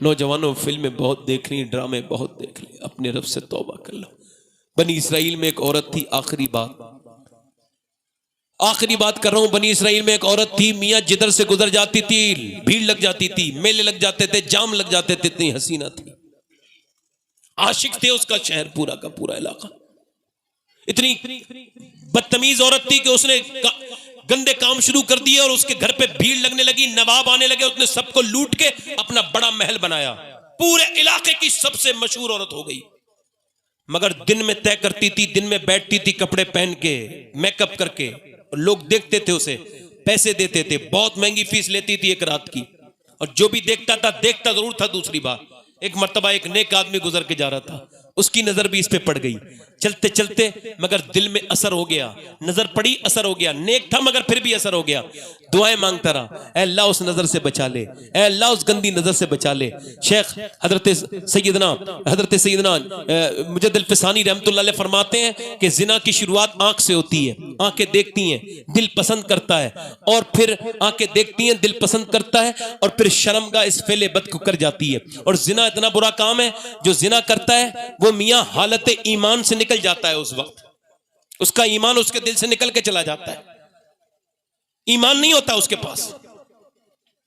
नौजवानों फिल्में बहुत देख ली, ड्रामे बहुत देख ली, अपने रब से तौबा कर लो। बनी इसराइल में एक औरत थी, आखिरी बात कर रहा हूं। बनी इसराइल में एक औरत थी, मियां जिधर से गुजर जाती थी भीड़ लग जाती थी, मेले लग जाते थे, जाम लग जाते थे, इतनी हसीना थी। आशिक थे उसका शहर पूरा का पूरा इलाका। इतनी बदतमीज औरत थी कि उसने गंदे काम शुरू कर दिए और उसके घर पे भीड़ लगने लगी, नवाब आने लगे, उसने सबको लूट के अपना बड़ा महल बनाया, पूरे इलाके की सबसे मशहूर औरत हो गई। मगर दिन में तय करती थी, दिन में बैठती थी कपड़े पहन के, मेकअप करके, लोग देखते थे, उसे पैसे देते थे, बहुत महंगी फीस लेती थी एक रात की, और जो भी देखता था देखता जरूर था। दूसरी बार एक मर्तबा एक नेक आदमी गुजर के जा रहा था, उसकी नजर भी इस पे पड़ गई, चलते चलते मगर दिल में असर हो गया, नजर पड़ी, असर हो गया, नेक था मगर फिर भी असर हो गया। दुआएं मांगता रहा, ऐ अल्लाह उस नजर से बचा ले, ऐ अल्लाह उस गंदी नजर से बचा ले। शेख हजरत सैयदना मुजद्दिद फिसानी रहमतुल्लाह अलैह फरमाते हैं कि जिना की शुरुआत आंख से होती है, आंखें देखती हैं, दिल पसंद करता है, और फिर आंखें देखती हैं, दिल पसंद करता है, और फिर शर्मगाह इस फेले बद को कर जाती है। और जिना इतना बुरा काम है, जो जिना करता है वो मियां हालत ईमान से निकल जाता है, उस वक्त उसका ईमान उसके दिल से निकल के चला जाता है, ईमान नहीं होता उसके पास।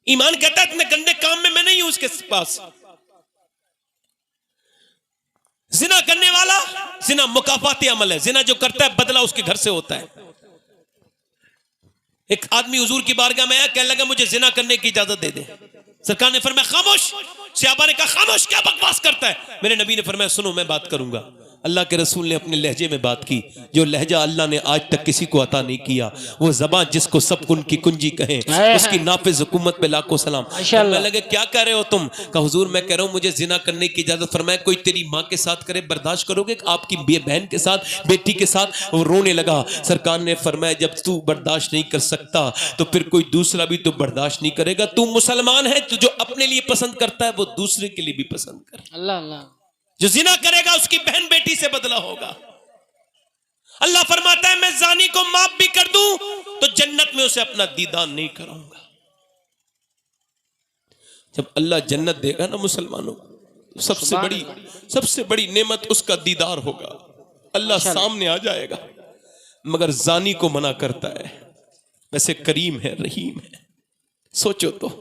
ईमान कहता है इतने गंदे काम में मैं नहीं हूं उसके पास। जिना करने वाला, जिना मुकाफाती अमल है, जिना जो करता है बदला उसके घर से होता है। एक आदमी हुजूर की बारगाह में आया, कहने लगा मुझे जिना करने की इजाजत दे दे। सरकार ने फरमाया खामोश। सहाबा ने कहा खामोश, क्या बकवास करता है। मेरे नबी ने फरमाया सुनो मैं बात करूंगा। अल्लाह के रसूल ने अपने लहजे में बात की, जो लहजा अल्लाह ने आज तक किसी को अता नहीं किया, वो ज़बान जिसको सब उनकी कुंजी कहें, उसकी नाफिज हुकूमत पे लाखों सलाम। मैं लगे क्या कह रहे हो तुम? कहा हुजूर मैं कह रहा हूं मुझे जिना करने की इजाजत। फरमाया कोई तेरी माँ के साथ करे बर्दाश्त करोगे? आपकी बहन के साथ, बेटी के साथ? वो रोने लगा। सरकार ने फरमाया जब तू बर्दाश्त नहीं कर सकता तो फिर कोई दूसरा भी तो बर्दाश्त नहीं करेगा। तू मुसलमान है, तो जो अपने लिए पसंद करता है वो दूसरे के लिए भी पसंद कर। अल्लाह अल्लाह। जो जिना करेगा उसकी बहन बेटी से बदला होगा। अल्लाह फरमाता है मैं जानी को माफ भी कर दूं तो जन्नत में उसे अपना दीदार नहीं कराऊंगा। जब अल्लाह जन्नत देगा ना मुसलमानों, सबसे बड़ी नेमत उसका दीदार होगा। अल्लाह सामने आ जाएगा, मगर जानी को मना करता है। वैसे करीम है, रहीम है। सोचो तो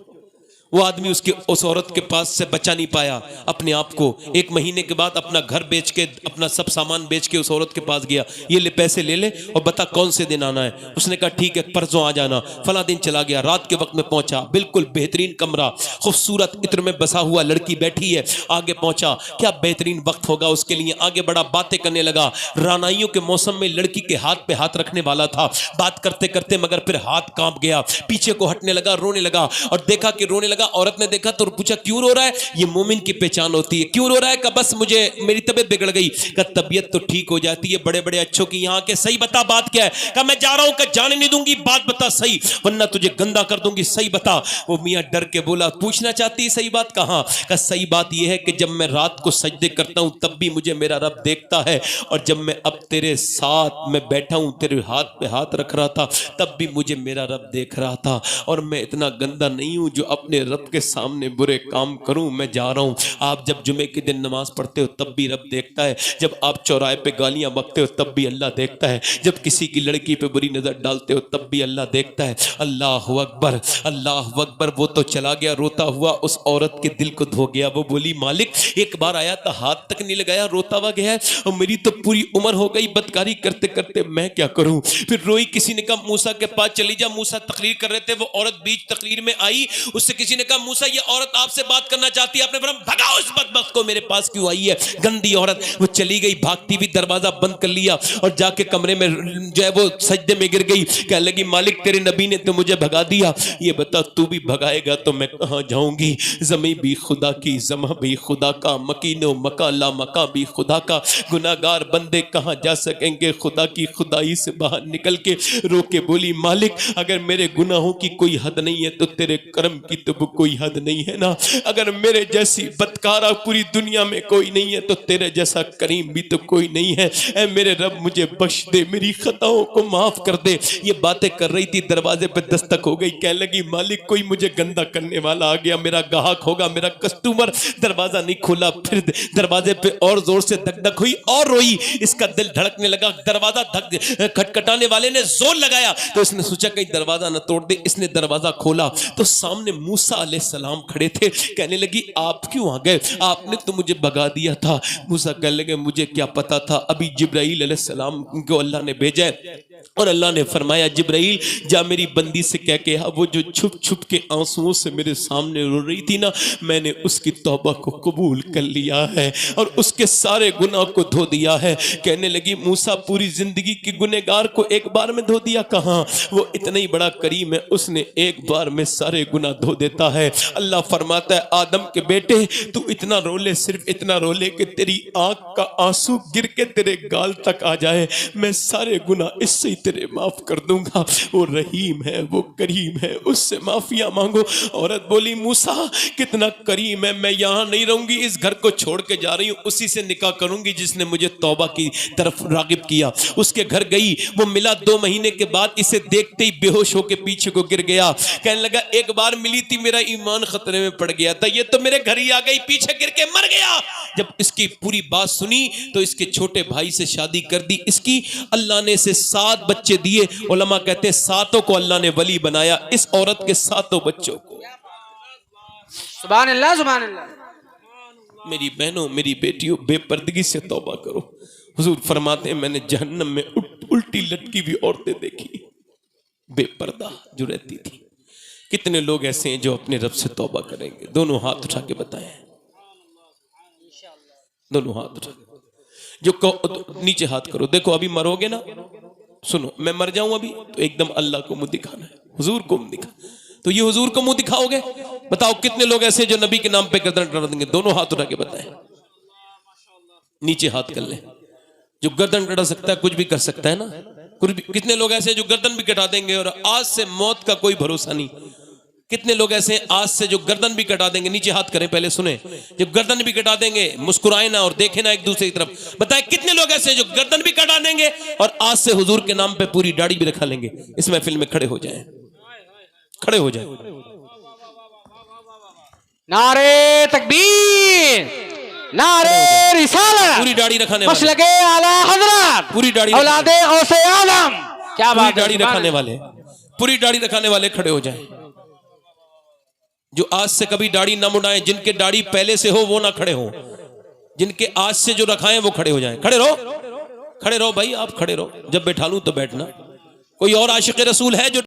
वो आदमी उस औरत के पास से बचा नहीं पाया अपने आप को। एक महीने के बाद अपना घर बेच के, अपना सब सामान बेच के उस औरत के पास गया, ये ले पैसे ले ले और बता कौन से दिन आना है। उसने कहा ठीक है परसों आ जाना। फला दिन चला गया, रात के वक्त में पहुंचा, बिल्कुल बेहतरीन कमरा, खूबसूरत इत्र में बसा हुआ, लड़की बैठी है। आगे पहुंचा, क्या बेहतरीन वक्त होगा उसके लिए। आगे बड़ा, बातें करने लगा। रानाइयों के मौसम में लड़की के हाथ पे हाथ रखने वाला था। बात करते करते मगर फिर हाथ कांप गया, पीछे को हटने लगा, रोने लगा। और देखा कि रोने लगा, औरत ने देखा तो पूछा क्यों रो रहा है? ये मोमिन की पहचान होती है। क्यों रो रहा है? का बस मुझे मेरी तबीयत बिगड़ गई। का तबीयत तो ठीक हो जाती है बड़े बड़े अच्छों की, यहाँ के सही बता बात क्या है? का मैं जा रहा हूं, का जाने नहीं दूंगी, बात बता सही वरना तुझे गंदा कर दूंगी, सही बता। वो मियां डर के बोला पूछना चाहती है सही बात कहां? का सही बात यह है कि जब मैं रात को सजदे करता हूं तब भी मुझे मेरा रब देखता है, और जब मैं अब तेरे साथ में बैठा हूं, तेरे हाथ पे हाथ रख रहा था, तब भी मुझे मेरा रब देख रहा था। और मैं इतना गंदा नहीं हूं जो अपने रब के सामने बुरे काम करूं। मैं जा रहा हूं। आप जब जुमे के दिन नमाज पढ़ते हो तब भी रब देखता है, जब आप चौराहे पे गालियां बकते हो तब भी अल्लाह देखता है, जब किसी की लड़की पे बुरी नजर डालते हो तब भी अल्लाह देखता है। अल्लाह अकबर, अल्लाह अकबर। वो तो चला गया रोता हुआ, उस औरत के दिल को धो गया। वो बोली मालिक एक बार आया था, हाथ तक नहीं लगाया, रोता हुआ गया, और मेरी तो पूरी उम्र हो गई बदकारी करते करते, मैं क्या करूं? फिर रोई। किसी ने कहा मूसा के पास चली जा। मूसा तकरीर कर रहे थे, वो औरत बीच तकरीर में आई, उससे किसी ने कहा मूसा ये औरत आपसे बात करना चाहती है। आपने फरमाया भगाओ इस बदबख्त को, मेरे पास क्यों आई है गंदी औरत। वो चली गई, भागती हुई दरवाजा बंद कर लिया और जाके कमरे में जो है वो सजदे में गिर गई। कहने लगी मालिक तेरे नबी ने तो मुझे भगा दिया, ये बता तू भी भगाएगा तो मैं कहां जाऊंगी? जमी भी खुदा की, जमा भी खुदा का, मकीनो मकाला मका भी खुदा का। गुनाहगार बंदे कहां जा सकेंगे खुदा की खुदाई से बाहर निकल के। रो के बोली मालिक अगर मेरे गुनाहों की कोई हद नहीं है तो तेरे करम की तो कोई हद नहीं है ना। अगर मेरे जैसी बदकारा पूरी दुनिया में कोई नहीं है तो तेरे जैसा करीम भी तो कोई नहीं है। ऐ मेरे रब मुझे बख्श दे, मेरी खताओं को माफ कर दे। ये बातें कर रही थी, दरवाजे पे दस्तक हो गई। कहने लगी मालिक कोई मुझे गंदा करने वाला आ गया, मेरा ग्राहक होगा, मेरा कस्टमर। दरवाजा नहीं खोला, फिर दरवाजे पे और जोर से धक धक हुई और रोई। इसका दिल धड़कने लगा। दरवाजा खटखटाने वाले ने जोर लगाया तो इसने सोचा कहीं दरवाजा न तोड़ दे। इसने दरवाजा खोला तो सामने मूसा अलैहिस्सलाम खड़े थे। कहने लगी आप क्यों आ गए, आपने तो मुझे भगा दिया था। मूसा कहने लगे मुझे क्या पता था, अभी जिब्राइल अलैहिस्सलाम को अल्लाह ने भेजा है और अल्लाह ने फरमाया जिब्राइल जा मेरी बंदी से कह के वो जो छुप छुप के आंसुओं से मेरे सामने रो रही थी ना, मैंने उसकी तौबा को कबूल कर लिया है और उसके सारे गुनाह को धो दिया है। कहने लगी मूसा पूरी जिंदगी के गुनहगार को एक बार में धो दिया कहां, वो इतना ही बड़ा करीम है, उसने एक बार में सारे गुनाह धो देता है। अल्लाह फरमाता है आदम के बेटे तू इतना रो ले, सिर्फ इतना रो ले कि तेरी आंख का आंसू गिर के तेरे गाल तक आ जाए, मैं सारे गुनाह इससे ही तेरे माफ कर दूंगा। वो रहीम है, वो करीम है, उससे माफिया मांगो। औरत बोली मूसा कितना करीम है, मैं यहां नहीं रहूंगी, इस घर को छोड़ के जा रही हूं, उसी से निकाह करूंगी जिसने मुझे तौबा की तरफ रागिब किया। उसके घर गई, वो मिला 2 महीने के बाद इसे देखते ही बेहोश होकर पीछे को गिर गया। कहने लगा एक बार मिली थी, मेरा ईमान खतरे में पड़ गया था, ये तो मेरे घर ही आ गई, पीछे गिर के मर गया। जब इसकी पूरी बात सुनी तो इसके छोटे भाई से शादी कर दी इसकी। अल्लाह ने इसे 7 बच्चे दिए। उलमा कहते हैं 7 को अल्लाह ने वली बनाया, इस औरत के 7 बच्चों को। सुभान अल्लाह सुभान अल्लाह। मेरी बहनों मेरी बेटियों बेपर्दगी से तौबा करो। हुजूर फरमाते हैं मैंने जहन्नम में उल्टी लटकी हुई औरतें देखी बेपर्दा जो रहती थी। कितने लोग ऐसे हैं जो अपने रब से तौबा करेंगे? दोनों हाथ उठा के बताएं, दोनों हाथ उठा के। जो नीचे हाथ करो, देखो अभी मरोगे ना, सुनो मैं मर जाऊं अभी तो एकदम अल्लाह को मुंह दिखाना है, हुजूर को मुंह दिखा, तो ये हुजूर को मुंह दिखाओगे? बताओ कितने लोग ऐसे जो नबी के नाम पे गर्दन कटा देंगे? दोनों हाथ उठा के बताएं, नीचे हाथ कर ले। जो गर्दन कटा सकता है कुछ भी कर सकता है ना, कुछ भी। कितने लोग ऐसे जो गर्दन भी कटा देंगे और आज से मौत का कोई भरोसा नहीं। कितने लोग ऐसे आज से जो गर्दन भी कटा देंगे? नीचे हाथ करें पहले, सुने। जब गर्दन भी कटा देंगे मुस्कुराए ना और देखे ना एक दूसरे की तरफ। बताएं कितने लोग ऐसे जो गर्दन भी कटा देंगे और आज से हुजूर के नाम पे पूरी दाढ़ी भी रखा लेंगे? इस महफिल में खड़े हो जाएं, खड़े हो जाएं। नारे तकबीर, नारे रिसालत, पूरी दाढ़ी रखाने वाले, मसलके आला हजरत, पूरी दाढ़ी औलादे औसे आलम। क्या बात, दाढ़ी रखाने वाले, पूरी दाढ़ी रखाने वाले खड़े हो जाएं। जो आज से कभी दाढ़ी ना मुड़ाएं, जिनके दाढ़ी पहले से हो वो ना खड़े हो, जिनके आज से जो रखाएं वो खड़े हो जाएं। खड़े रहो, खड़े रहो भाई, आप खड़े रहो। जब बैठा लूं तो बैठना। कोई और आशिक रसूल है जो